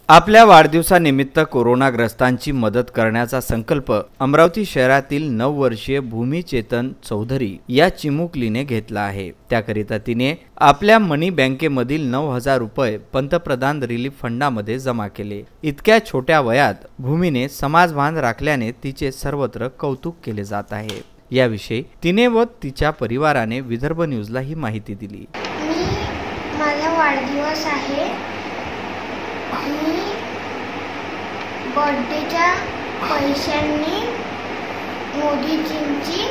आपल्या वाढदिवसानिमित्त कोरोनाग्रस्तांची मदत करण्याचा संकल्प अमरावती शहरातील 9 वर्षीय भूमी चेतन चौधरी या चिमुकलीने घेतला आहे। त्याकरिता तिने आपल्या मनी बँकेमधील 9,000 रुपये पंतप्रधान रिलीफ फंडामध्ये जमा केले। इतक्या छोट्या वयात भूमीने समाजभान राखल्याने तिचे सर्वत्र कौतुक केले जात आहे। याविषयी तिने व तिच्या परिवाराने विदर्भ न्यूजला ही माहिती दिली। माझा वाढदिवस आहे। मी बर्थडेच्या पैशांनी मोदीजींची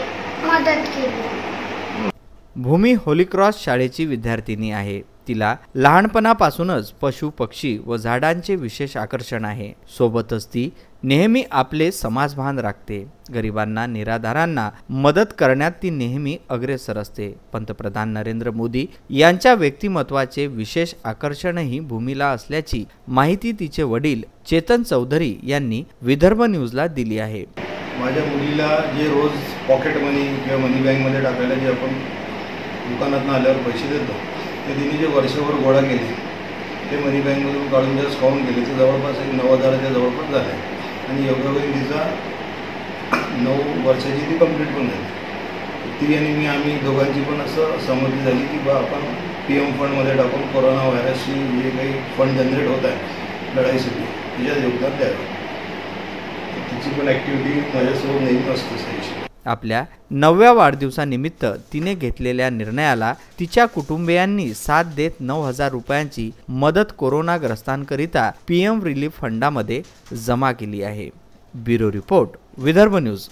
मदत केली। भूमी होली क्रॉस शाळेची विद्यार्थिनी आहे। तिला लहानपणापासूनच पशु पक्षी व झाडांचे विशेष आकर्षण आहे। सोबतच ती नेहमी आपले समाजभान राखते। गरिबांना निराधारांना मदत करण्यात ती नेहमी अग्रेसर असते। पंतप्रधान नरेंद्र मोदी यांच्या व्यक्तिमत्वाचे विशेष आकर्षणही भूमीला असल्याची माहिती तिचे वडील चेतन चौधरी यांनी विदर्भ न्यूजला दिली आहे। माझ्या मुलीला जे रोज पॉकेट मनी किंवा मनी बँकमध्ये टाकायला जे आपण दुकानातून आल्यावर पैसे देतो ते तिने जे वर्षभर गोळा केले ते मनी बँकमधून काढून जर काउंट केले तर जवळपास 9,000च्या जवळपास झाले आणि योगावेळी तिचा 9 वर्षाची ती कंप्लीट पण झाली। ती आणि आम्ही दोघांची पण असं सहमती झाली की बा आपण PM फंडमध्ये टाकून कोरोना व्हायरसची जे काही फंड जनरेट होत आहे लढाईसाठी त्याच्यात योगदान द्यावं। तिची पण ॲक्टिव्हिटी माझ्यासोबत नेहमी असते। आपल्या 9व्या वाढदिवसानिमित्त तिने घेतलेल्या निर्णयाला तिच्या कुटुंबियांनी साथ देत 9,000 रुपयांची मदत कोरोनाग्रस्तांकरिता PM रिलीफ फंडामध्ये जमा केली आहे। Bureau report, Vidarbha news.